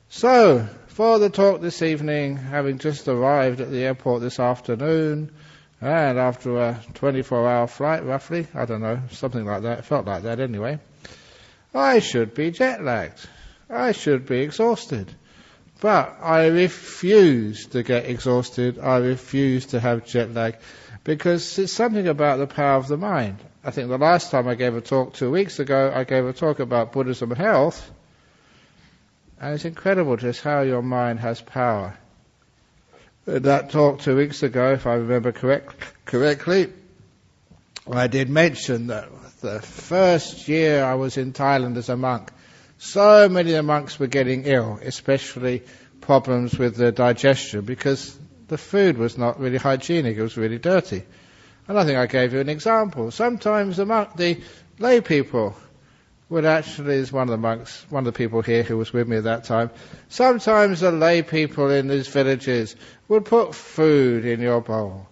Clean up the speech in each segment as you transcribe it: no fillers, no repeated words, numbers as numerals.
So, for the talk this evening, having just arrived at the airport this afternoon, and after a 24-hour flight, roughly, I don't know, something like that, it felt like that anyway, I should be jet-lagged. I should be exhausted. But I refuse to get exhausted. I refuse to have jet lag, because it's something about the power of the mind. I think the last time I gave a talk 2 weeks ago, I gave a talk about Buddhism and health, and it's incredible just how your mind has power. In that talk 2 weeks ago, if I remember correctly, I did mention that the first year I was in Thailand as a monk, so many of the monks were getting ill, especially problems with their digestion, because the food was not really hygienic, it was really dirty. And I think I gave you an example. Sometimes the lay people would actually, as one of the monks, one of the people here who was with me at that time, sometimes the lay people in these villages would put food in your bowl.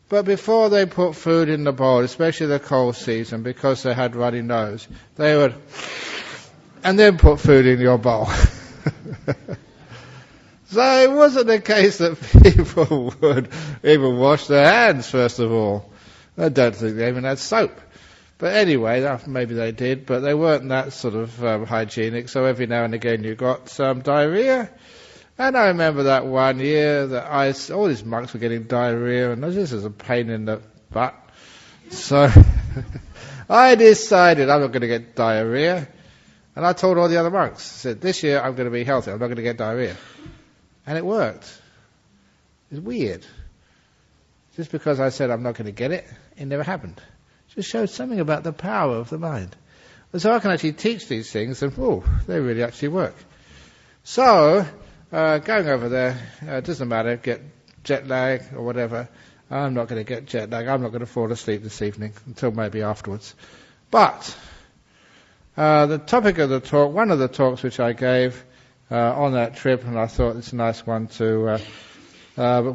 But before they put food in the bowl, especially the cold season, because they had runny nose, they would and then put food in your bowl. So it wasn't the case that people would even wash their hands, first of all. I don't think they even had soap. But anyway, maybe they did, but they weren't that sort of hygienic, so every now and again you got some diarrhea. And I remember that one year that all these monks were getting diarrhea, and this is a pain in the butt. So I decided I'm not going to get diarrhea. And I told all the other monks, I said, this year I'm going to be healthy, I'm not going to get diarrhea. And it worked. It's weird. Just because I said I'm not going to get it, it never happened. It just showed something about the power of the mind. And so I can actually teach these things, and they really actually work. So, going over there, it doesn't matter, get jet lag or whatever. I'm not going to get jet lag. I'm not going to fall asleep this evening, until maybe afterwards. But the topic of the talk, one of the talks which I gave on that trip, and I thought it's a nice one to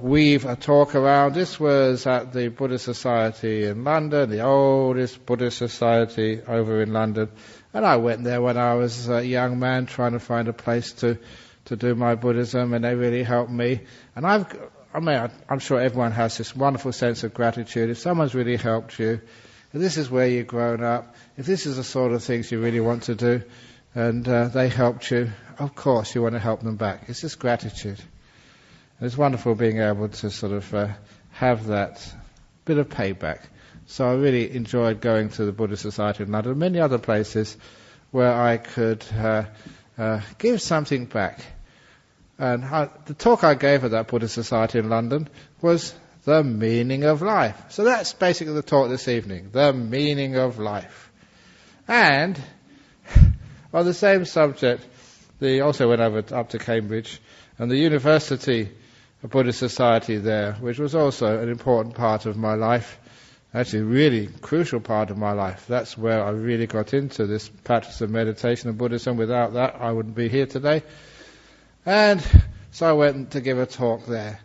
weave a talk around. This was at the Buddhist Society in London, the oldest Buddhist society over in London. And I went there when I was a young man trying to find a place to do my Buddhism, and they really helped me. And I'm sure everyone has this wonderful sense of gratitude. If someone's really helped you, if this is where you've grown up, if this is the sort of things you really want to do, and they helped you, of course you want to help them back. It's just gratitude. And it's wonderful being able to sort of have that bit of payback. So I really enjoyed going to the Buddhist Society in London and many other places where I could give something back. And the talk I gave at that Buddhist Society in London was the meaning of life. So that's basically the talk this evening, the meaning of life. And on the same subject, they also went up to Cambridge, and the University Buddhist Society there, which was also an important part of my life, actually a really crucial part of my life. That's where I really got into this practice of meditation and Buddhism. Without that, I wouldn't be here today. And so I went to give a talk there.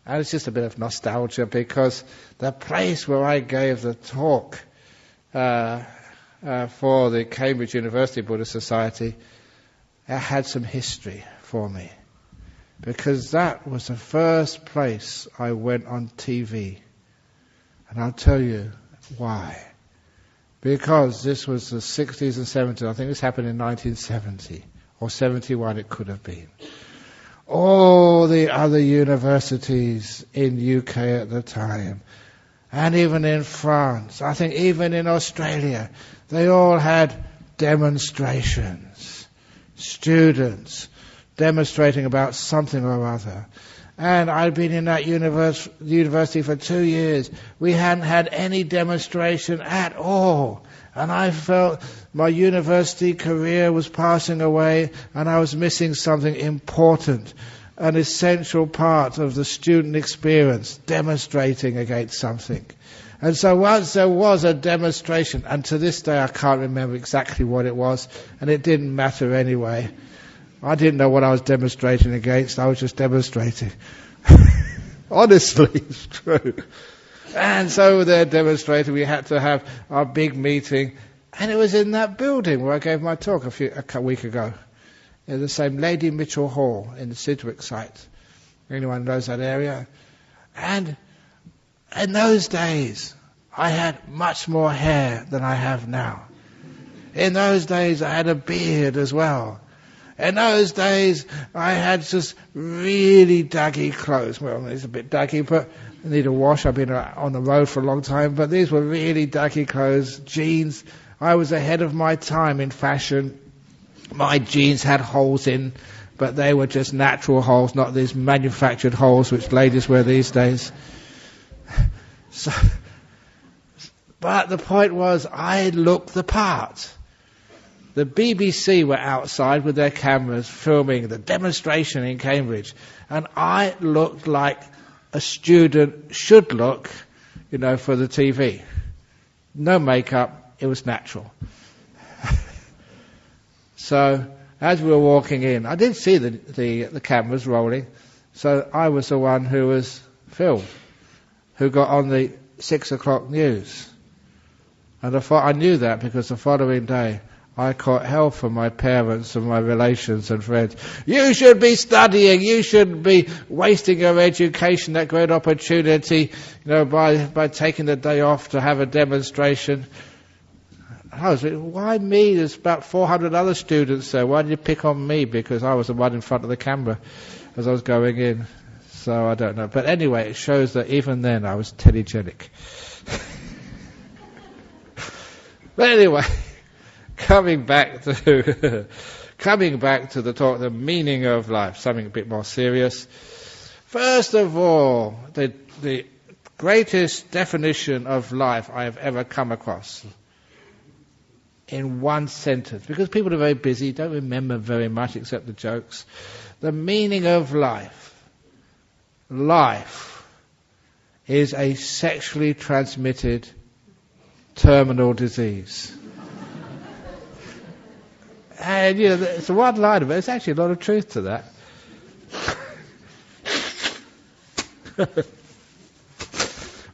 And it's just a bit of nostalgia, because the place where I gave the talk for the Cambridge University Buddhist Society, it had some history for me. Because that was the first place I went on TV. And I'll tell you why. Because this was the 60s and 70s. I think this happened in 1970. Or 71 it could have been. All the other universities in UK at the time, and even in France, I think even in Australia, they all had demonstrations. Students demonstrating about something or other. And I'd been in that university for 2 years. We hadn't had any demonstration at all. And I felt my university career was passing away, and I was missing something important, an essential part of the student experience, demonstrating against something. And so once there was a demonstration, and to this day I can't remember exactly what it was, and it didn't matter anyway. I didn't know what I was demonstrating against, I was just demonstrating. Honestly, it's true. And so they're demonstrating, we had to have our big meeting, and it was in that building where I gave my talk a week ago. in the same Lady Mitchell Hall in the Sidgwick site. Anyone knows that area? And in those days, I had much more hair than I have now. In those days, I had a beard as well. In those days, I had just really daggy clothes. Well, it's a bit daggy, but I need a wash. I've been on the road for a long time, but these were really daggy clothes, jeans. I was ahead of my time in fashion. My jeans had holes in, but they were just natural holes, not these manufactured holes which ladies wear these days. But the point was, I looked the part. The BBC were outside with their cameras filming the demonstration in Cambridge, and I looked like a student should look, for the TV. No makeup, it was natural. So, as we were walking in, I did see the cameras rolling, so I was the one who was filmed, who got on the 6 o'clock news. And I knew that because the following day, I caught hell from my parents and my relations and friends. You should be studying. You shouldn't be wasting your education, that great opportunity, by taking the day off to have a demonstration. I was like, why me? There's about 400 other students there. Why did you pick on me? Because I was the one in front of the camera as I was going in. So I don't know. But anyway, it shows that even then I was telegenic. But anyway, coming back to the talk, the meaning of life, something a bit more serious. First of all, the greatest definition of life I have ever come across, in one sentence, because people are very busy, don't remember very much except the jokes. The meaning of life. Life is a sexually transmitted terminal disease. And, it's a one line of it. There's actually a lot of truth to that.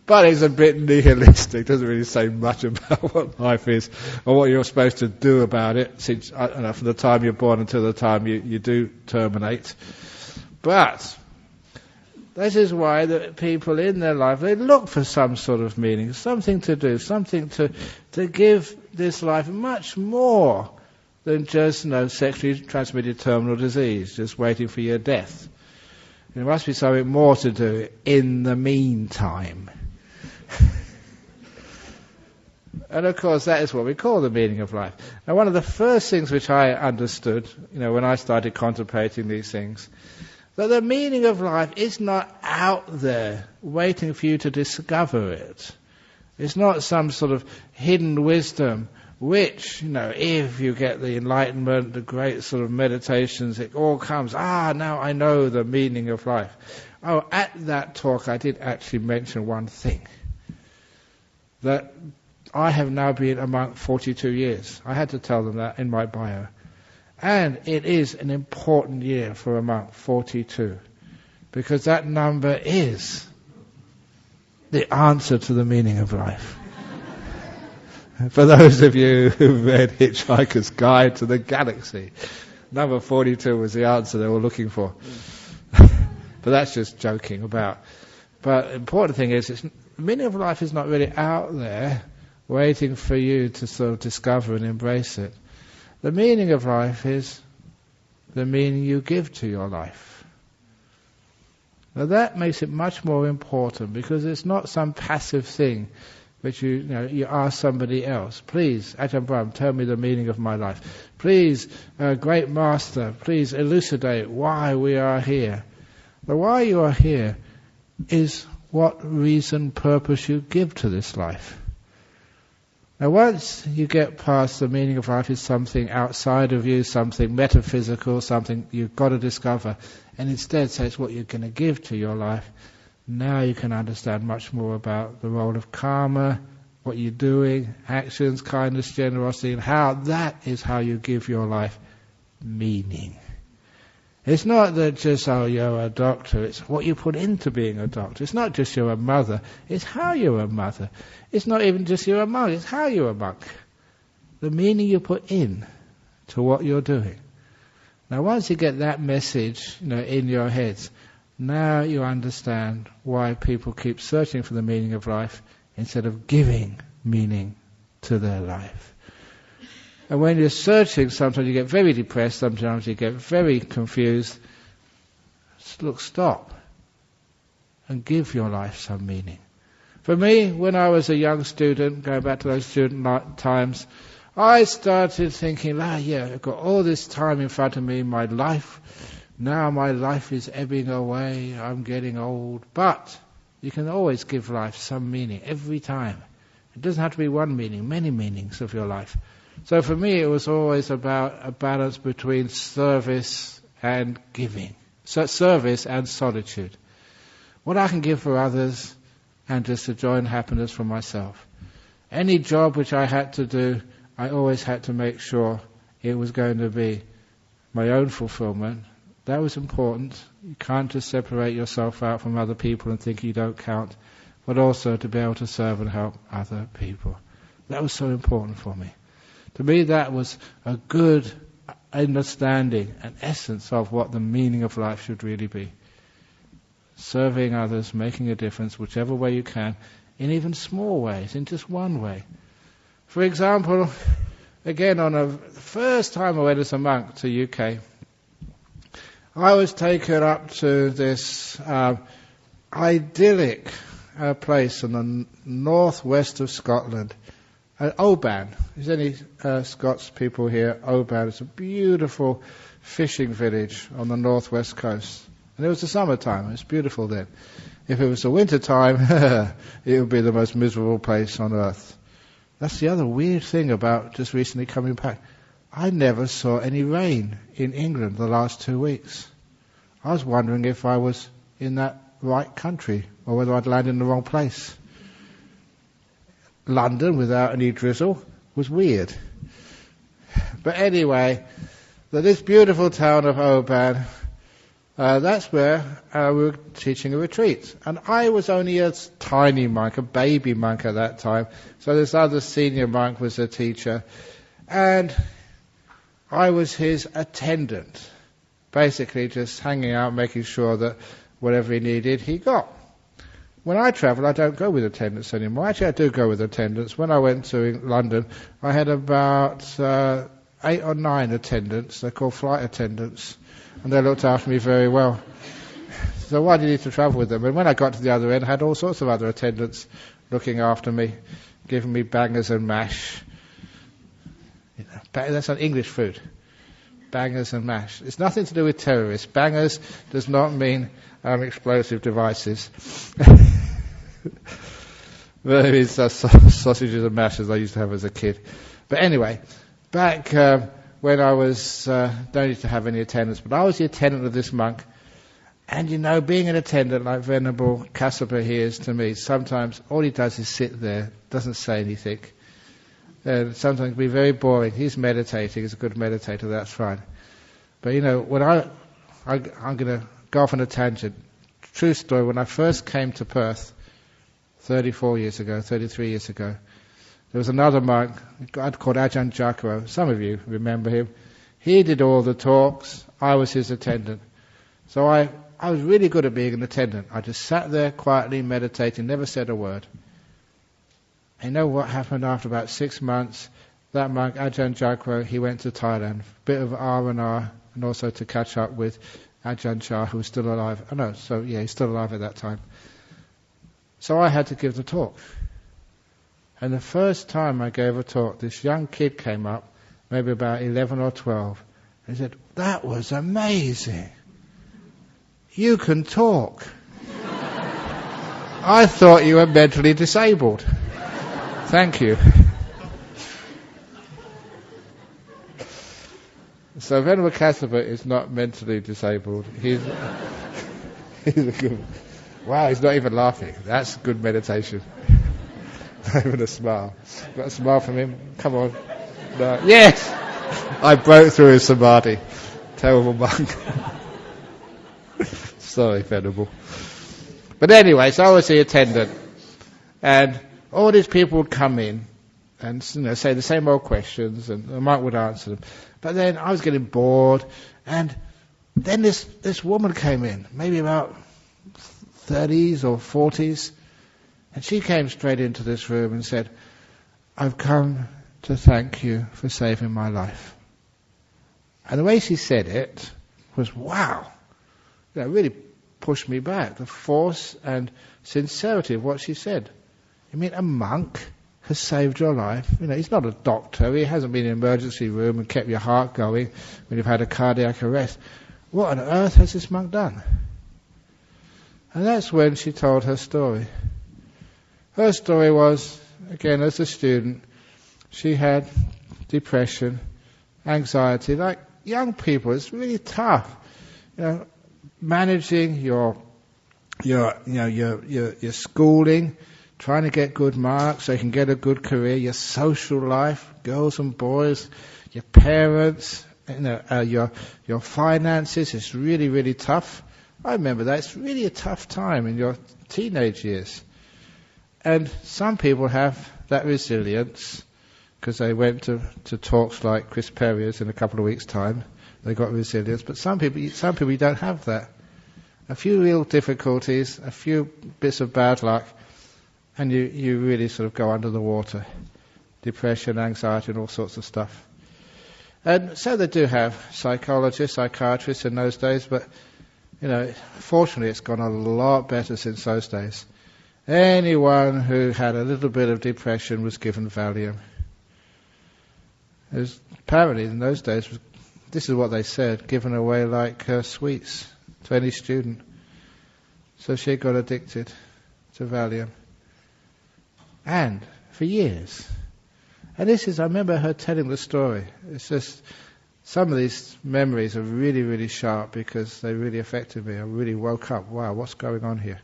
But it's a bit nihilistic. Doesn't really say much about what life is or what you're supposed to do about it, since, from the time you're born until the time you do terminate. But this is why the people in their life, they look for some sort of meaning, something to do, something to give this life much more than just sexually transmitted terminal disease, just waiting for your death. There must be something more to do in the meantime. And of course that is what we call the meaning of life. Now one of the first things which I understood, when I started contemplating these things, that the meaning of life is not out there waiting for you to discover it. It's not some sort of hidden wisdom which, if you get the enlightenment, the great sort of meditations, it all comes, now I know the meaning of life. Oh, at that talk I did actually mention one thing. That I have now been a monk 42 years. I had to tell them that in my bio. And it is an important year for a monk, 42. Because that number is the answer to the meaning of life. For those of you who've read Hitchhiker's Guide to the Galaxy, number 42 was the answer they were looking for. But that's just joking about. But the important thing is, the meaning of life is not really out there waiting for you to sort of discover and embrace it. The meaning of life is the meaning you give to your life. Now that makes it much more important, because it's not some passive thing which you ask somebody else. Please, Ajahn Brahm, tell me the meaning of my life. Please, great master, please elucidate why we are here. The why you are here is what reason, purpose you give to this life. Now once you get past the meaning of life is something outside of you, something metaphysical, something you've got to discover, and instead say it's what you're going to give to your life, now you can understand much more about the role of karma, what you're doing, actions, kindness, generosity, and how that is how you give your life meaning. It's not that just, you're a doctor, it's what you put into being a doctor. It's not just you're a mother, it's how you're a mother. It's not even just you're a monk, it's how you're a monk. The meaning you put in to what you're doing. Now once you get that message, in your heads, now you understand why people keep searching for the meaning of life instead of giving meaning to their life. And when you're searching, sometimes you get very depressed, sometimes you get very confused. Look, stop and give your life some meaning. For me, when I was a young student, going back to those student times, I started thinking, I've got all this time in front of me, my life. Now my life is ebbing away, I'm getting old. But you can always give life some meaning, every time. It doesn't have to be one meaning, many meanings of your life. So for me, it was always about a balance between service and giving. So service and solitude. What I can give for others, and just the joy and happiness for myself. Any job which I had to do, I always had to make sure it was going to be my own fulfillment. That was important. You can't just separate yourself out from other people and think you don't count, but also to be able to serve and help other people. That was so important for me. To me, that was a good understanding and essence of what the meaning of life should really be. Serving others, making a difference, whichever way you can, in even small ways, in just one way. For example, again, on the first time I went as a monk to UK, I was taken up to this idyllic place in the northwest of Scotland, Oban. Is any Scots people here? Oban is a beautiful fishing village on the northwest coast. And it was the summertime, it was beautiful then. If it was the winter time, it would be the most miserable place on earth. That's the other weird thing about just recently coming back. I never saw any rain in England the last 2 weeks. I was wondering if I was in that right country or whether I'd landed in the wrong place. London without any drizzle was weird. But anyway, this beautiful town of Oban, that's where we were teaching a retreat. And I was only a tiny monk, a baby monk at that time. So this other senior monk was a teacher. And I was his attendant, basically just hanging out, making sure that whatever he needed, he got. When I travel, I don't go with attendants anymore. Actually, I do go with attendants. When I went to London, I had about 8 or 9 attendants. They're called flight attendants. And they looked after me very well. So why do you need to travel with them? And when I got to the other end, I had all sorts of other attendants looking after me, giving me bangers and mash. That's an English food. Bangers and mash. It's nothing to do with terrorists. Bangers does not mean explosive devices. But it means sausages and mash as I used to have as a kid. But anyway, back when I was, don't need to have any attendants, but I was the attendant of this monk. And being an attendant like Venerable Kassapa here is to me, sometimes all he does is sit there, doesn't say anything. And sometimes it can be very boring. He's meditating, he's a good meditator, that's fine. But when I'm going to go off on a tangent. True story, when I first came to Perth 33 years ago, there was another monk I'd called Ajahn Brahm. Some of you remember him. He did all the talks. I was his attendant. So I was really good at being an attendant. I just sat there quietly meditating, never said a word. And you know what happened after about 6 months? That monk, Ajahn Brahm, he went to Thailand. A bit of R&R, and also to catch up with Ajahn Chah, who was still alive. He's still alive at that time. So I had to give the talk. And the first time I gave a talk, this young kid came up, maybe about 11 or 12, and he said, "That was amazing. You can talk." I thought you were mentally disabled. Thank you. So Venerable Kassapa is not mentally disabled. He's a good... Wow, he's not even laughing. That's good meditation. Not even a smile. Got a smile from him? Come on. No. Yes! I broke through his samadhi. Terrible monk. Sorry, Venerable. But anyway, so I was the attendant. And all these people would come in. and say the same old questions, and the monk would answer them. But then I was getting bored, and then this woman came in, maybe about 30s or 40s, and she came straight into this room and said, "I've come to thank you for saving my life." And the way she said it was, wow, it really pushed me back, the force and sincerity of what she said. You mean a monk has saved your life? He's not a doctor, he hasn't been in an emergency room and kept your heart going when you've had a cardiac arrest. What on earth has this monk done? And that's when she told her story. Her story was, again, as a student, she had depression, anxiety, like young people. It's really tough, managing your schooling, trying to get good marks so you can get a good career, your social life, girls and boys, your parents, your finances. It's really, really tough. I remember that. It's really a tough time in your teenage years. And some people have that resilience because they went to talks like Chris Perrier's in a couple of weeks' time. They got resilience. But some people you don't have that. A few real difficulties, a few bits of bad luck, and you really sort of go under the water. Depression, anxiety, and all sorts of stuff. And so they do have psychologists, psychiatrists in those days, but fortunately it's gone a lot better since those days. Anyone who had a little bit of depression was given Valium. It was, apparently in those days, this is what they said, given away like sweets to any student. So she got addicted to Valium. And for years. And I remember her telling the story. It's just, some of these memories are really, really sharp because they really affected me. I really woke up, wow, what's going on here?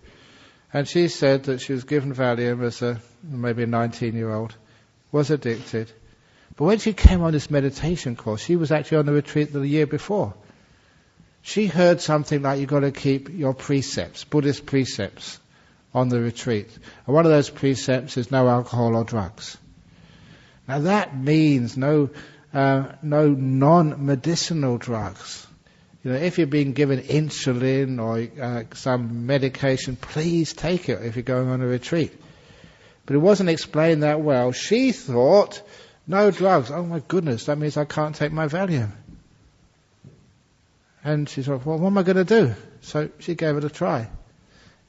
And she said that she was given Valium as maybe a 19-year-old, was addicted. But when she came on this meditation course, she was actually on the retreat the year before. She heard something like you've got to keep your precepts, Buddhist precepts, on the retreat. And one of those precepts is no alcohol or drugs. Now that means no non-medicinal drugs. If you're being given insulin or some medication, please take it if you're going on a retreat. But it wasn't explained that well. She thought, no drugs. Oh my goodness, that means I can't take my Valium. And she thought, well, what am I going to do? So she gave it a try.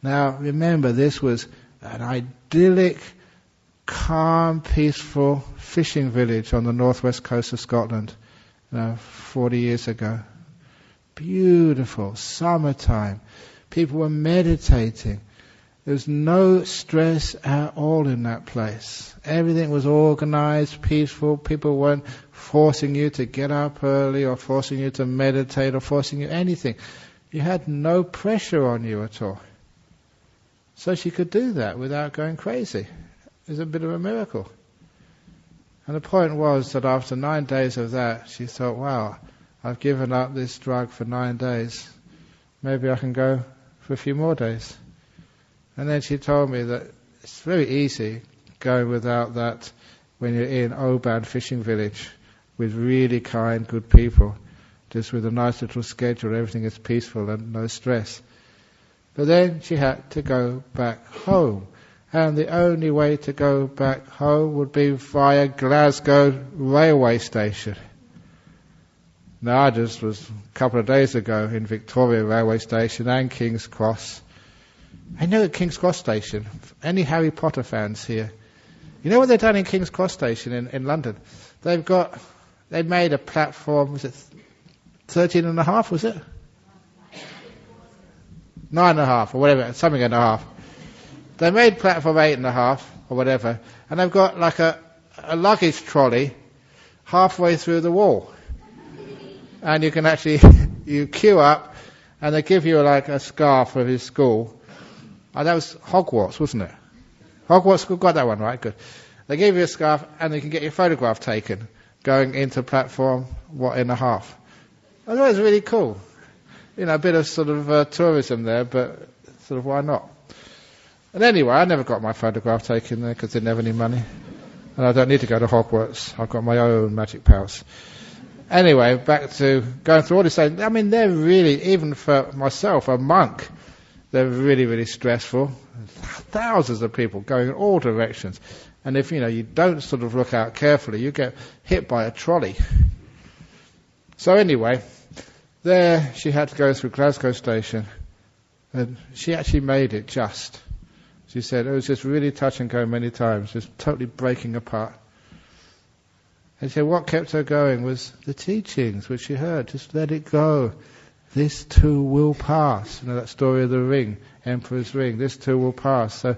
Now remember, this was an idyllic, calm, peaceful fishing village on the northwest coast of Scotland 40 years ago. Beautiful, summertime. People were meditating. There was no stress at all in that place. Everything was organized, peaceful. People weren't forcing you to get up early or forcing you to meditate or forcing you anything. You had no pressure on you at all. So she could do that without going crazy. It was a bit of a miracle. And the point was that after 9 days of that, she thought, wow, I've given up this drug for 9 days. Maybe I can go for a few more days. And then she told me that it's very easy going without that when you're in Oban fishing village with really kind, good people, just with a nice little schedule, everything is peaceful and no stress. But then she had to go back home. And the only way to go back home would be via Glasgow railway station. Now I just was a couple of days ago in Victoria railway station and King's Cross. I know at King's Cross station, any Harry Potter fans here, you know what they've done in King's Cross station in London? They made a platform, was it 13.5, was it? 9.5 or whatever, something and a half. They made platform 8.5 or whatever, and they've got like a luggage trolley halfway through the wall. And you can actually, you queue up, and they give you like a scarf of his school. Oh, that was Hogwarts, wasn't it? Hogwarts School, got that one right, good. They give you a scarf, and you can get your photograph taken going into platform 1.5. I thought it was really cool. A bit of sort of tourism there, but sort of why not? And anyway, I never got my photograph taken there because they didn't have any money. And I don't need to go to Hogwarts. I've got my own magic powers. Anyway, back to going through all this. I mean, they're really, even for myself, a monk, they're really, really stressful. Thousands of people going in all directions. And if, you don't sort of look out carefully, you get hit by a trolley. So anyway, there she had to go through Glasgow Station. And she actually made it just. She said it was just really touch and go many times, just totally breaking apart. And she said what kept her going was the teachings which she heard. Just let it go. This too will pass. That story of the ring, Emperor's ring. This too will pass. So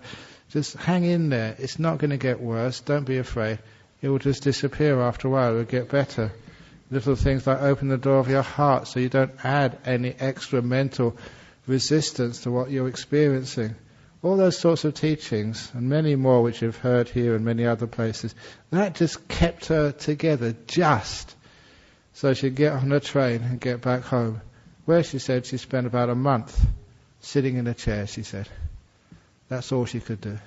just hang in there. It's not going to get worse. Don't be afraid. It will just disappear after a while. It will get better. Little things like open the door of your heart so you don't add any extra mental resistance to what you're experiencing. All those sorts of teachings, and many more which you've heard here and many other places, that just kept her together just so she'd get on a train and get back home, where she said she spent about a month sitting in a chair, she said. That's all she could do.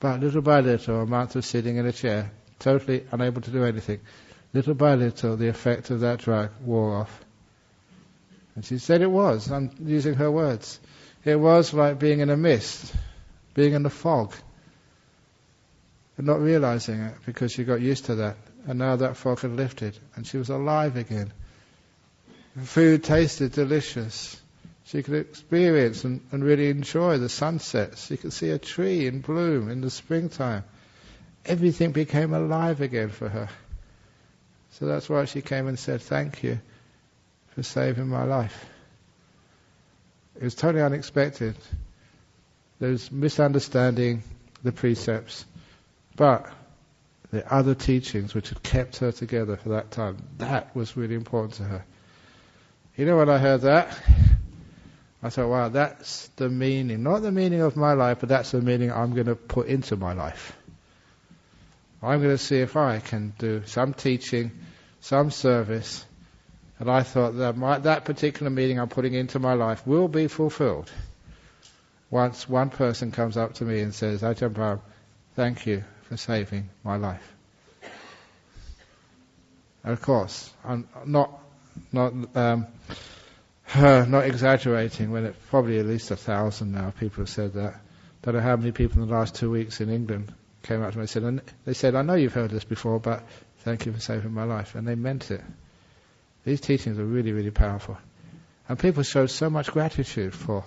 But little by little, a month of sitting in a chair, totally unable to do anything, little by little the effect of that drug wore off. And she said it was, I'm using her words, it was like being in a mist, being in the fog, and not realizing it because she got used to that. And now that fog had lifted, and she was alive again. The food tasted delicious. She could experience and really enjoy the sunsets. She could see a tree in bloom in the springtime. Everything became alive again for her. So that's why she came and said, thank you for saving my life. It was totally unexpected. There was misunderstanding the precepts, but the other teachings which had kept her together for that time, that was really important to her. When I heard that, I thought, wow, that's the meaning. Not the meaning of my life, but that's the meaning I'm going to put into my life. I'm going to see if I can do some teaching, some service. And I thought that that particular meaning I'm putting into my life will be fulfilled once one person comes up to me and says, Ajahn Brahm, thank you for saving my life. And of course, I'm not exaggerating when it probably at least 1,000 now people have said that. Don't know how many people in the last 2 weeks in England came up to me and said, I know you've heard this before, but thank you for saving my life. And they meant it. These teachings are really, really powerful. And people showed so much gratitude for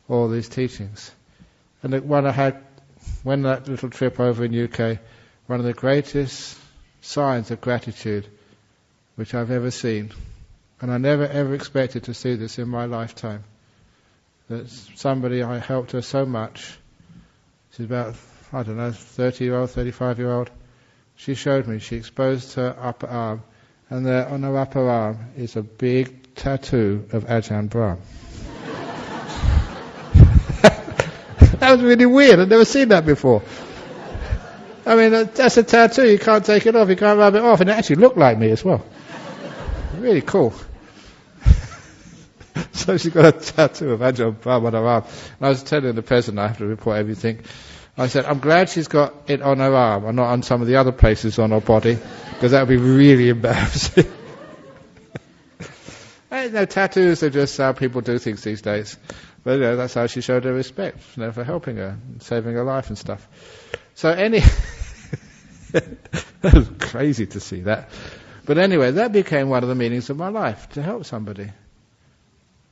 all these teachings. And when I had, when that little trip over in UK, one of the greatest signs of gratitude which I've ever seen, and I never ever expected to see this in my lifetime, that somebody, I helped her so much, she's about, 30-year-old, 35-year-old, she showed me, she exposed her upper arm, and there on her upper arm is a big tattoo of Ajahn Brahm. That was really weird. I'd never seen that before. I mean, that's a tattoo. You can't take it off. You can't rub it off. And it actually looked like me as well. Really cool. So she's got a tattoo of Ajahn Brahm on her arm. And I was telling the president I have to report everything. I said, I'm glad she's got it on her arm and not on some of the other places on her body, because that would be really embarrassing. Tattoos are just how people do things these days. But that's how she showed her respect, for helping her and saving her life and stuff. So that was crazy to see that. But anyway, that became one of the meanings of my life, to help somebody.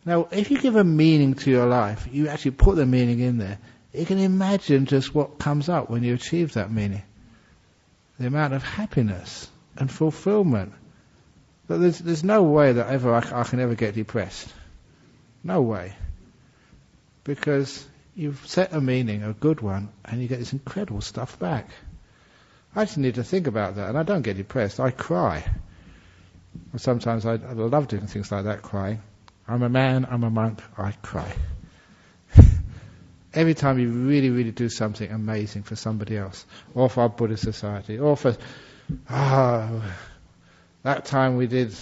Now, if you give a meaning to your life, you actually put the meaning in there. You can imagine just what comes up when you achieve that meaning. The amount of happiness and fulfillment. But there's no way that I can ever get depressed. No way. Because you've set a meaning, a good one, and you get this incredible stuff back. I just need to think about that, and I don't get depressed. I cry. Sometimes I love doing things like that, crying. I'm a man, I'm a monk, I cry. Every time you really, really do something amazing for somebody else, or for our Buddhist society, or for that time we did,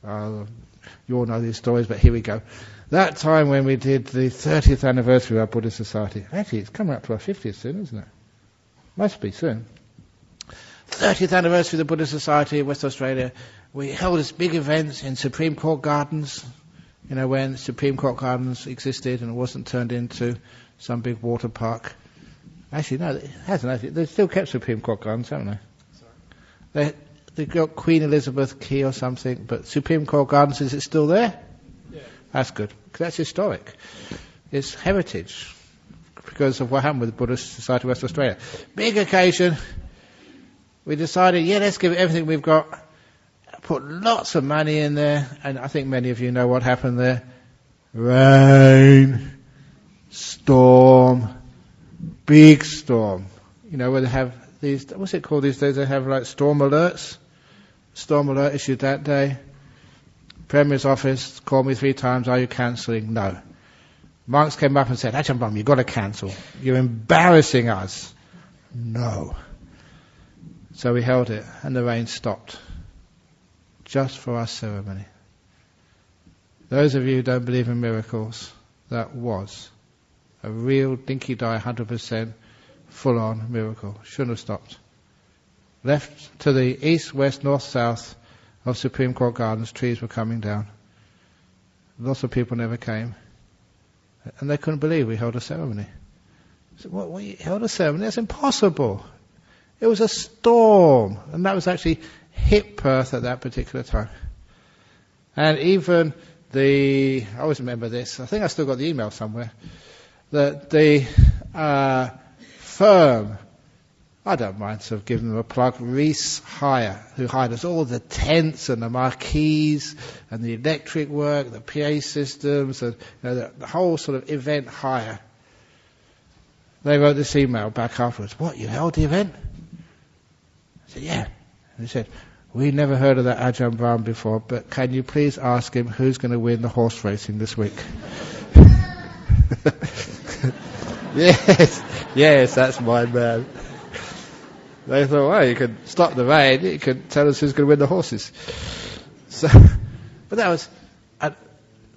you all know these stories, but here we go. That time when we did the 30th anniversary of our Buddhist society, actually it's coming up to our 50th soon, isn't it? Must be soon. 30th anniversary of the Buddhist Society of West Australia, we held this big event in Supreme Court Gardens, when Supreme Court Gardens existed and it wasn't turned into some big water park. Actually, no, it hasn't actually. They've still kept Supreme Court Gardens, haven't they? Sorry? They've got Queen Elizabeth Quay or something, but Supreme Court Gardens, is it still there? Yeah. That's good, because that's historic. It's heritage, because of what happened with the Buddhist Society of West Australia. Big occasion. We decided, let's give it everything we've got. Put lots of money in there, and I think many of you know what happened there. Rain, storm, big storm. Where they have these, what's it called these days? They have like storm alerts. Storm alert issued that day. Premier's office called me 3 times, are you cancelling? No. Monks came up and said, Ajahn Brahm, you've got to cancel. You're embarrassing us. No. So we held it, and the rain stopped. Just for our ceremony. Those of you who don't believe in miracles, that was a real dinky-die 100% full-on miracle. Shouldn't have stopped. Left to the east, west, north, south of Supreme Court Gardens, trees were coming down. Lots of people never came. And they couldn't believe we held a ceremony. I said, what, we held a ceremony? That's impossible. It was a storm. And that was actually hit Perth at that particular time. And even I always remember this, I think I still got the email somewhere, that the firm, I don't mind sort of giving them a plug, Reese Hire, who hired us all the tents and the marquees and the electric work, the PA systems, and the whole sort of event hire. They wrote this email back afterwards. What, you held the event? I said, yeah. And he said, we never heard of that Ajahn Brahm before, but can you please ask him who's going to win the horse racing this week? Yes, that's my man. They thought, well, you could stop the rain, you could tell us who's going to win the horses. So, but that was,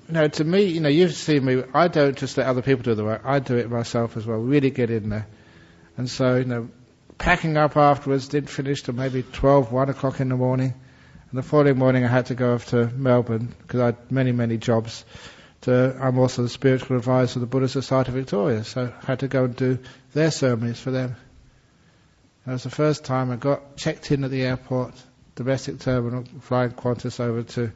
to me, you've seen me, I don't just let other people do the work, I do it myself as well, really get in there. And so, packing up afterwards, didn't finish till maybe 12, 1 o'clock in the morning. And the following morning I had to go off to Melbourne, because I had many, many jobs. I'm also the spiritual advisor of the Buddhist Society of Victoria, so I had to go and do their ceremonies for them. That was the first time I got checked in at the airport, domestic terminal, flying Qantas over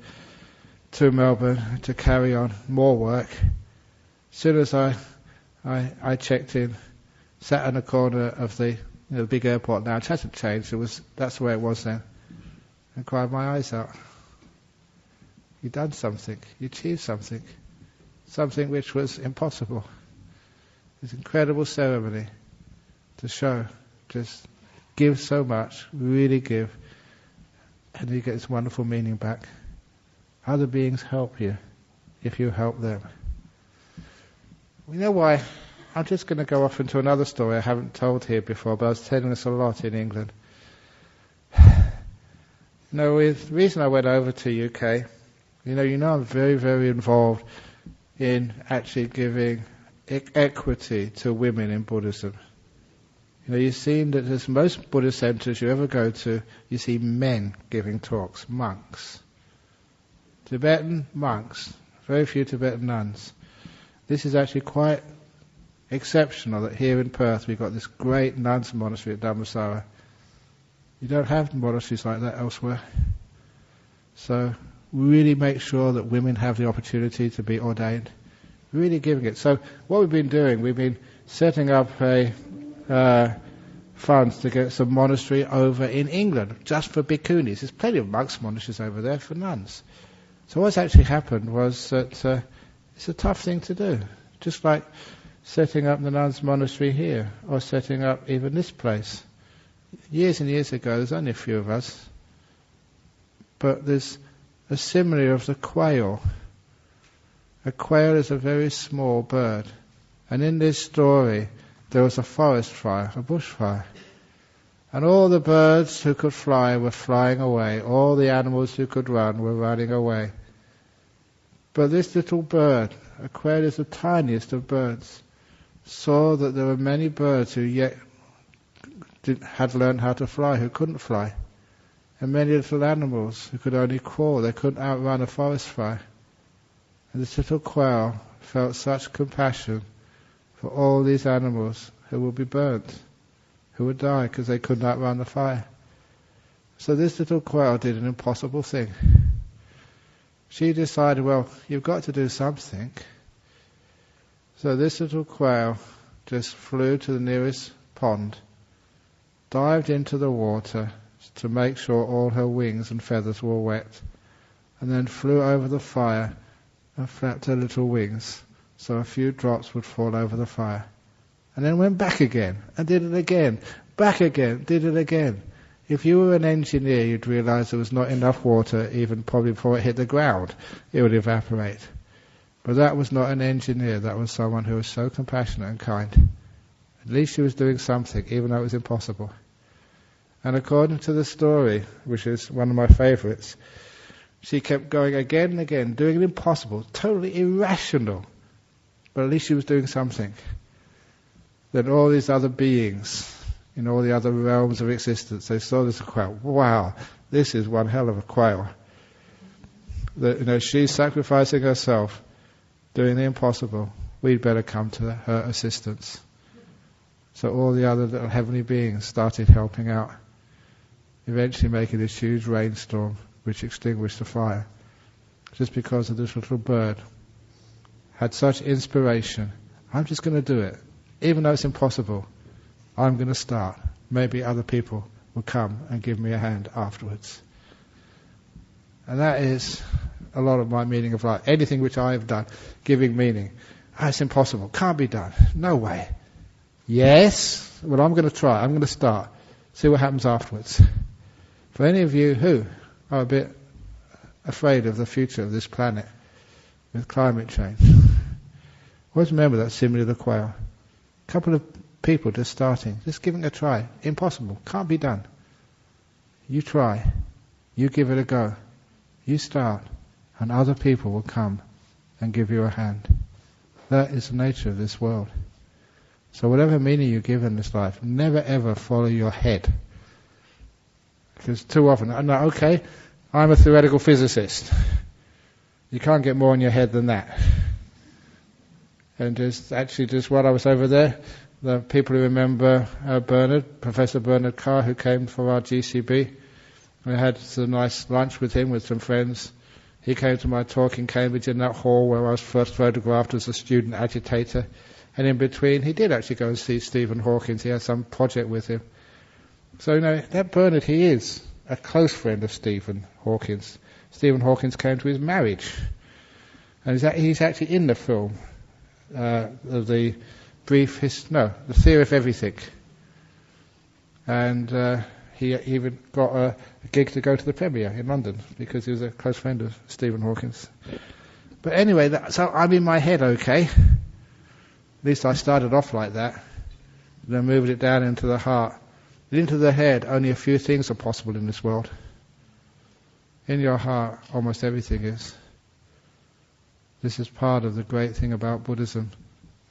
to Melbourne to carry on more work. As soon as I checked in, sat in the corner of the big airport now, it hasn't changed, that's the way it was then, and cried my eyes out. You've done something, you achieved something which was impossible. This incredible ceremony to show, just give so much, really give, and you get this wonderful meaning back. Other beings help you if you help them. You know why? I'm just going to go off into another story I haven't told here before, but I was telling this a lot in England. The reason I went over to UK, I'm very, very involved in actually giving equity to women in Buddhism. You've seen that there's most Buddhist centres you ever go to, you see men giving talks, monks. Tibetan monks, very few Tibetan nuns. This is actually quite exceptional that here in Perth we've got this great nuns monastery at Dhammasara. You don't have monasteries like that elsewhere. So really make sure that women have the opportunity to be ordained. Really giving it. So what we've been doing, we've been setting up funds to get some monastery over in England, just for bhikkhunis. There's plenty of monks' monasteries over there for nuns. So what's actually happened was that it's a tough thing to do. Just like setting up the nuns' monastery here, or setting up even this place. Years and years ago, there's only a few of us, but there's a simile of the quail. A quail is a very small bird, and in this story there was a forest fire, a bushfire, and all the birds who could fly were flying away, all the animals who could run were running away. But this little bird, a quail is the tiniest of birds, saw that there were many birds who yet had learned how to fly who couldn't fly, and many little animals who could only crawl. They couldn't outrun a forest fire. And this little quail felt such compassion for all these animals who would be burnt, who would die because they couldn't outrun the fire. So this little quail did an impossible thing. She decided, well, you've got to do something. So this little quail just flew to the nearest pond, dived into the water to make sure all her wings and feathers were wet, and then flew over the fire and flapped her little wings so a few drops would fall over the fire. And then went back again, and did it again, back again, did it again. If you were an engineer, you'd realise there was not enough water even probably before it hit the ground. It would evaporate. But that was not an engineer, that was someone who was so compassionate and kind. At least she was doing something, even though it was impossible. And according to the story, which is one of my favourites, she kept going again and again, doing it impossible, totally irrational. But at least she was doing something. Then all these other beings, in all the other realms of existence, they saw this quail. Wow, this is one hell of a quail. She's sacrificing herself, doing the impossible. We'd better come to her assistance. So all the other little heavenly beings started helping out, eventually making this huge rainstorm which extinguished the fire. Just because of this little bird had such inspiration. I'm just going to do it. Even though it's impossible, I'm going to start. Maybe other people will come and give me a hand afterwards. And that is a lot of my meaning of life. Anything which I have done, giving meaning. It's impossible. Can't be done. No way. Yes? Well, I'm going to try. I'm going to start. See what happens afterwards. For any of you who are a bit afraid of the future of this planet with climate change, always remember that simile of the quail. A couple of people just starting, just giving it a try. Impossible. Can't be done. You try. You give it a go. You start. And other people will come and give you a hand. That is the nature of this world. So whatever meaning you give in this life, never ever follow your head. Because too often, I'm a theoretical physicist. You can't get more in your head than that. And just while I was over there, the people who remember Professor Bernard Carr, who came for our GCB, I had a nice lunch with him with some friends. He came to my talk in Cambridge in that hall where I was first photographed as a student agitator. And in between, he did actually go and see Stephen Hawking. He had some project with him. So, that Bernard, he is a close friend of Stephen Hawking. Stephen Hawking came to his marriage. And he's actually in the film, the Theory of Everything. And he even got a gig to go to the premiere in London because he was a close friend of Stephen Hawking. But anyway, so I'm in my head, okay. At least I started off like that. Then moved it down into the heart. Into the head, only a few things are possible in this world. In your heart, almost everything is. This is part of the great thing about Buddhism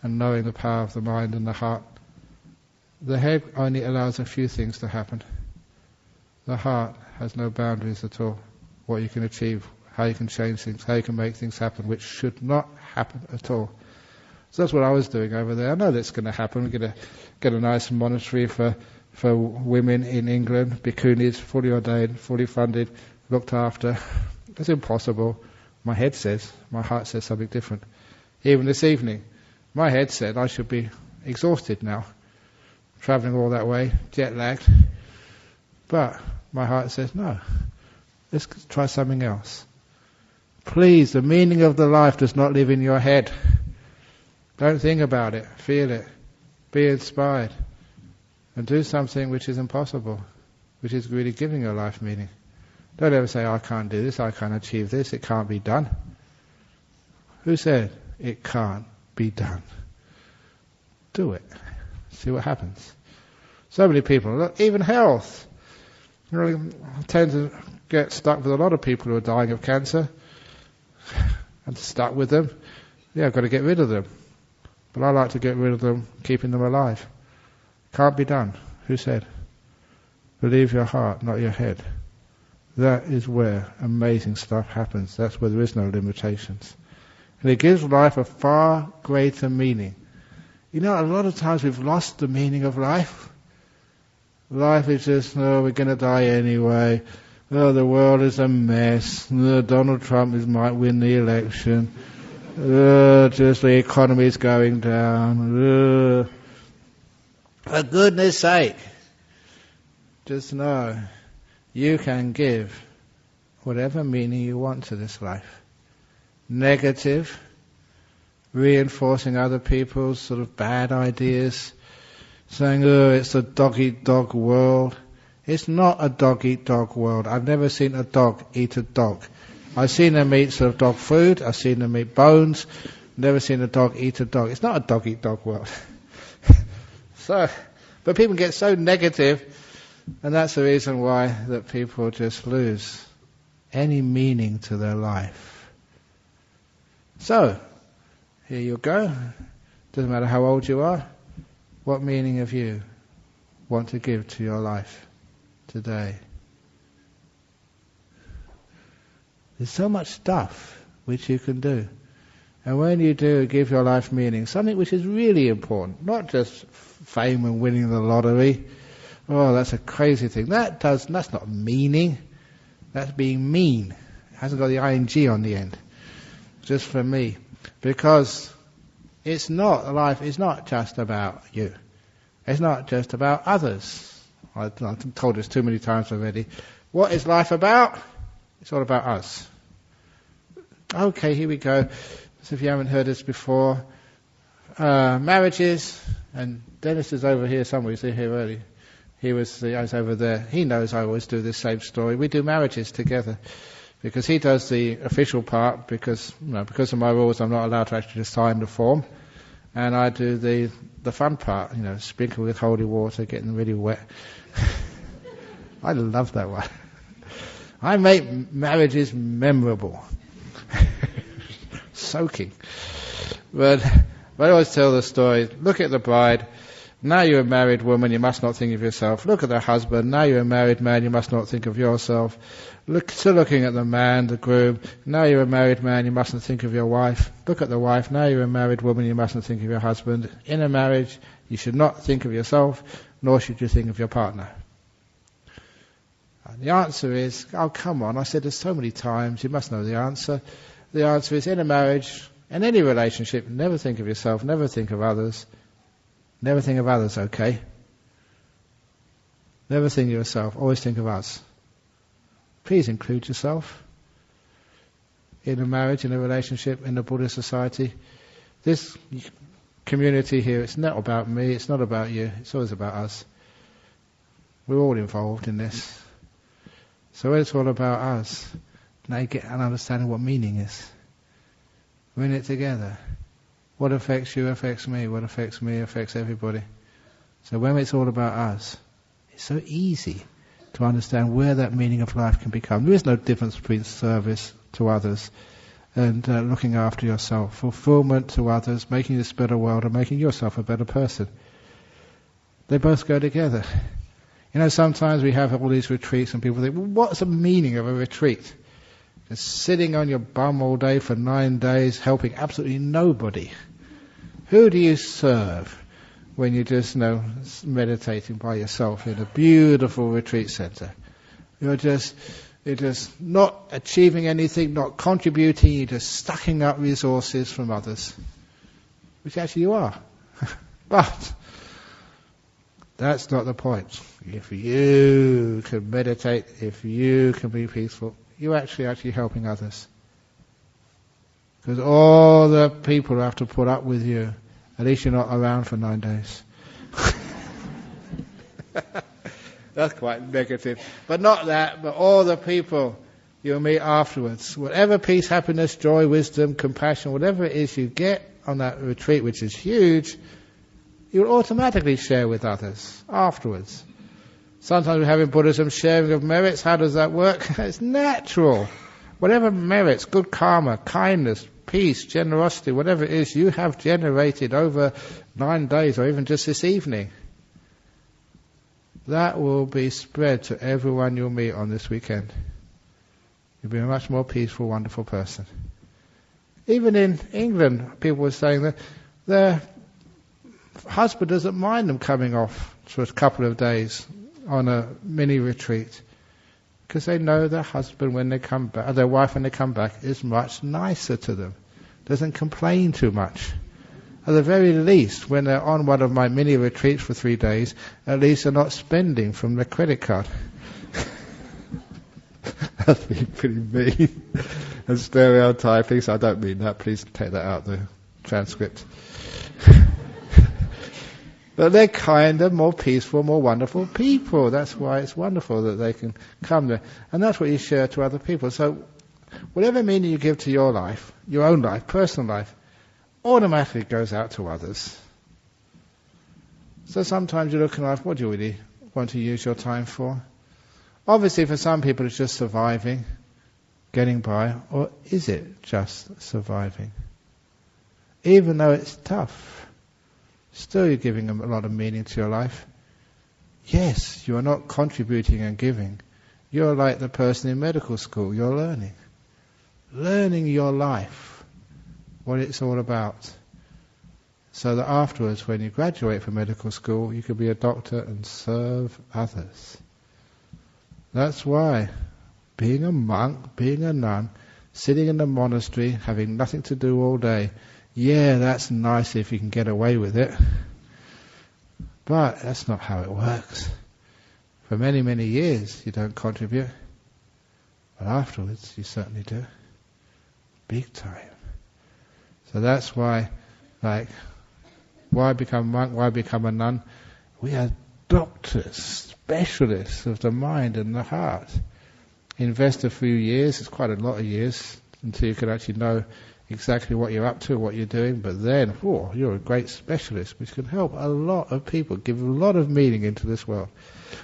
and knowing the power of the mind and the heart. The head only allows a few things to happen. The heart has no boundaries at all. What you can achieve, how you can change things, how you can make things happen, which should not happen at all. So that's what I was doing over there. I know that's going to happen. We're going to get a nice monastery for women in England, bhikkhunis, fully ordained, fully funded, looked after. It's impossible. My head says, my heart says something different. Even this evening, my head said I should be exhausted now, travelling all that way, jet lagged. But my heart says, no, let's try something else. Please, the meaning of the life does not live in your head. Don't think about it, feel it, be inspired, and do something which is impossible, which is really giving your life meaning. Don't ever say, I can't do this, I can't achieve this, it can't be done. Who said it can't be done? Do it. See what happens. So many people, look, even health. I tend to get stuck with a lot of people who are dying of cancer. I'm stuck with them. Yeah, I've got to get rid of them. But I like to get rid of them, keeping them alive. Can't be done. Who said? Believe your heart, not your head. That is where amazing stuff happens. That's where there is no limitations. And it gives life a far greater meaning. You know, a lot of times we've lost the meaning of life. Life is just, oh, we're going to die anyway. Oh, the world is a mess. Oh, Donald Trump might win the election. Oh, just the economy is going down. Oh. For goodness sake, just know you can give whatever meaning you want to this life. Negative, reinforcing other people's sort of bad ideas, saying, oh, it's a dog-eat-dog world. It's not a dog-eat-dog world. I've never seen a dog eat a dog. I've seen them eat sort of dog food. I've seen them eat bones. Never seen a dog eat a dog. It's not a dog-eat-dog world. But people get so negative, and that's the reason why that people just lose any meaning to their life. So, here you go. Doesn't matter how old you are. What meaning have you want to give to your life today? There's so much stuff which you can do. And when you do give your life meaning, something which is really important, not just fame and winning the lottery. Oh, that's a crazy thing. That's not meaning. That's being mean. It hasn't got the ing on the end. Just for me. Because life is not just about you. It's not just about others. I've told this too many times already. What is life about? It's all about us. Okay, here we go. So if you haven't heard this before, marriages, and Dennis is over here somewhere, he's here early. I was over there. He knows I always do this same story. We do marriages together. Because he does the official part, because of my rules I'm not allowed to actually sign the form. And I do the fun part, sprinkle with holy water, getting really wet. I love that one. I make marriages memorable. Soaking. But I always tell the story. Look at the bride. Now you're a married woman, you must not think of yourself. Look at the husband. Now you're a married man, you must not think of yourself. Still looking at the man, the groom. Now you're a married man, you mustn't think of your wife. Look at the wife. Now you're a married woman, you mustn't think of your husband. In a marriage, you should not think of yourself, nor should you think of your partner. And the answer is, oh, come on, I said this so many times, you must know the answer. The answer is, in a marriage, in any relationship, never think of yourself, never think of others. Never think of others, okay? Never think of yourself, always think of us. Please include yourself in a marriage, in a relationship, in the Buddhist society. This community here, it's not about me, it's not about you, it's always about us. We're all involved in this. So when it's all about us, now you get an understanding of what meaning is. We're in it together. What affects you affects me. What affects me affects everybody. So when it's all about us, it's so easy to understand where that meaning of life can become. There is no difference between service to others and looking after yourself, fulfillment to others, making this better world and making yourself a better person. They both go together. Sometimes we have all these retreats and people think, well, what's the meaning of a retreat? Just sitting on your bum all day for 9 days, helping absolutely nobody. Who do you serve when you're just meditating by yourself in a beautiful retreat center? You're just not achieving anything, not contributing, you're just sucking up resources from others. Which actually you are. But that's not the point. If you can meditate, if you can be peaceful, you're actually helping others. Because all the people who have to put up with you, at least you're not around for 9 days. That's quite negative. But not that, but all the people you'll meet afterwards. Whatever peace, happiness, joy, wisdom, compassion, whatever it is you get on that retreat, which is huge, you'll automatically share with others afterwards. Sometimes we have in Buddhism sharing of merits. How does that work? It's natural. Whatever merits, good karma, kindness, peace, generosity, whatever it is you have generated over 9 days or even just this evening. that will be spread to everyone you'll meet on this weekend. You'll be a much more peaceful, wonderful person. Even in England, people were saying that their husband doesn't mind them coming off for a couple of days on a mini retreat, because they know their husband when they come back, or their wife when they come back, is much nicer to them, doesn't complain too much. At the very least, when they're on one of my mini retreats for 3 days, at least they're not spending from their credit card. That's been pretty mean and stereotyping, so I don't mean that. Please take that out of the transcript. But they're kinder, more peaceful, more wonderful people. That's why it's wonderful that they can come there. And that's what you share to other people. So whatever meaning you give to your life, your own life, personal life, automatically goes out to others. So sometimes you look in life, what do you really want to use your time for? Obviously for some people it's just surviving, getting by, or is it just surviving? Even though it's tough, still you're giving them a lot of meaning to your life. Yes, you are not contributing and giving. You're like the person in medical school, you're learning. Learning your life, what it's all about. So that afterwards, when you graduate from medical school, you can be a doctor and serve others. That's why being a monk, being a nun, sitting in the monastery, having nothing to do all day, yeah, that's nice if you can get away with it. But that's not how it works. For many, many years you don't contribute. But afterwards you certainly do. Big time. So that's why, why become a monk, why become a nun? We are doctors, specialists of the mind and the heart. Invest a few years, it's quite a lot of years, until you can actually know exactly what you're up to, what you're doing, but then, you're a great specialist, which can help a lot of people, give a lot of meaning into this world.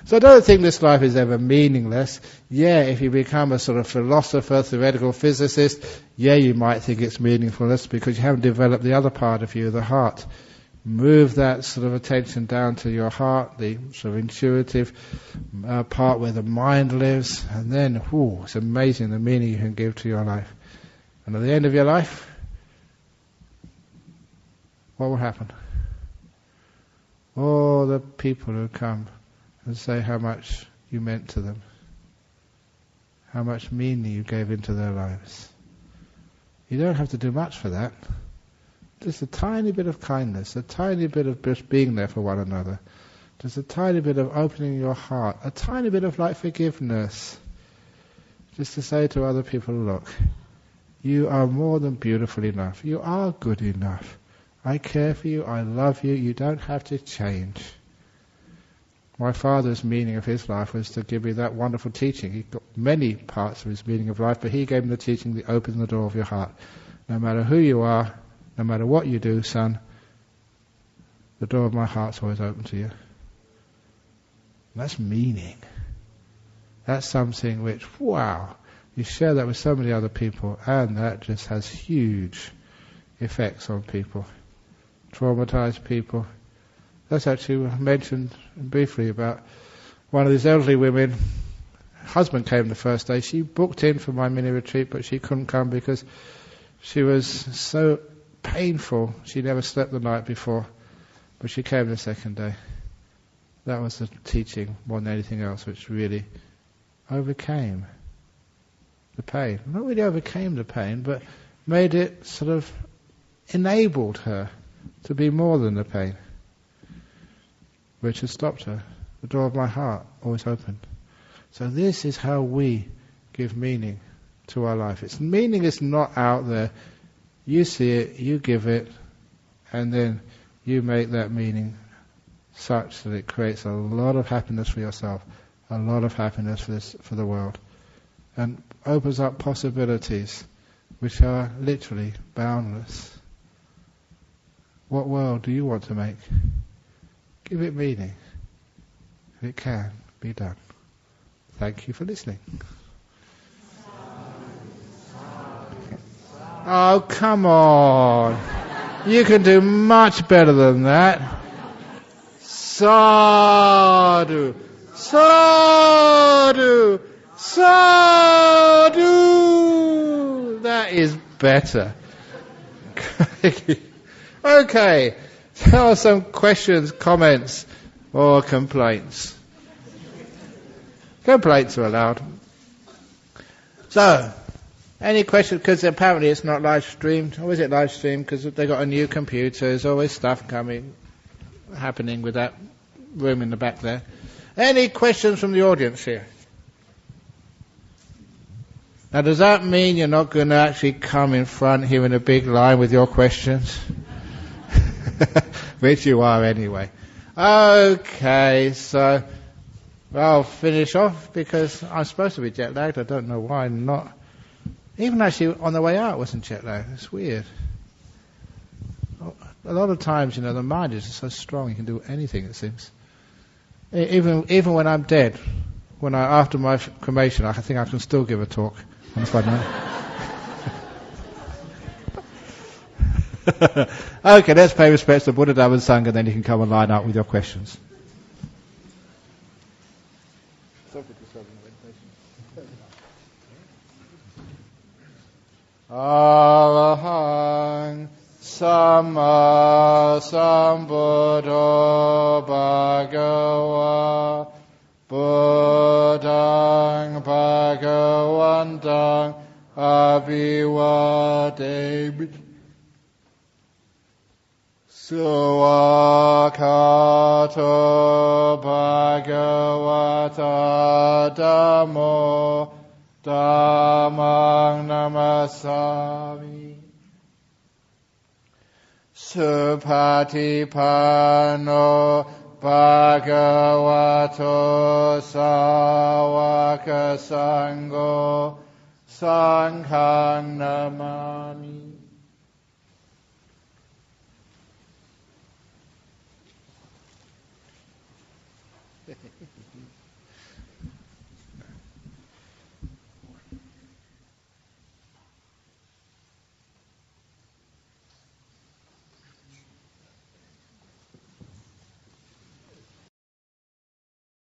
So I don't think this life is ever meaningless. Yeah, if you become a sort of philosopher, theoretical physicist, yeah, you might think it's meaningfulness because you haven't developed the other part of you, the heart. Move that sort of attention down to your heart, the sort of intuitive part where the mind lives, and then, it's amazing the meaning you can give to your life. And at the end of your life, what will happen? All the people who come and say how much you meant to them, how much meaning you gave into their lives. You don't have to do much for that. Just a tiny bit of kindness, a tiny bit of just being there for one another, just a tiny bit of opening your heart, a tiny bit of forgiveness, just to say to other people, look, you are more than beautiful enough, you are good enough, I care for you, I love you, you don't have to change. My father's meaning of his life was to give me that wonderful teaching. He got many parts of his meaning of life, but he gave me the teaching that opens the door of your heart. No matter who you are, no matter what you do, son, the door of my heart's always open to you. That's meaning. That's something which, you share that with so many other people, and that just has huge effects on people. Traumatized people. That's actually mentioned briefly about one of these elderly women. Her husband came the first day. She booked in for my mini retreat, but she couldn't come because she was so painful. She never slept the night before, but she came the second day. That was the teaching more than anything else, which really overcame the pain. Not really overcame the pain, but made it sort of enabled her to be more than the pain, which has stopped her. The door of my heart always opened. So this is how we give meaning to our life. Its meaning is not out there. You see it, you give it, and then you make that meaning such that it creates a lot of happiness for yourself, a lot of happiness for the world, and opens up possibilities which are literally boundless. What world do you want to make? Give it meaning. It can be done. Thank you for listening. Oh, come on. You can do much better than that. Sadhu, Sadhu! Sadhu! That is better. Okay, there are some questions, comments, or complaints. Complaints are allowed. So, any questions? Because apparently it's not live streamed. Or is it live streamed? Because they got a new computer. There's always stuff happening with that room in the back there. Any questions from the audience here? Now, does that mean you're not going to actually come in front here in a big line with your questions? Which you are anyway. Okay, so I'll finish off because I'm supposed to be jet lagged. I don't know why I'm not. Even actually on the way out I wasn't jet lagged. It's weird. A lot of times, the mind is so strong you can do anything, it seems. Even when I'm dead, after my cremation, I think I can still give a talk on a Friday night. Okay, let's pay respects to Buddha, Dhamma and Sangha, and then you can come and line up with your questions. Arahang Samma Sambuddho Bhagava Buddhang Bhagavantang Abhivademi Suwakato Bhagavata Dhammo Dhammang Namasami Supatipano Bhagavato Sawaka Sangho Sanghang Namami.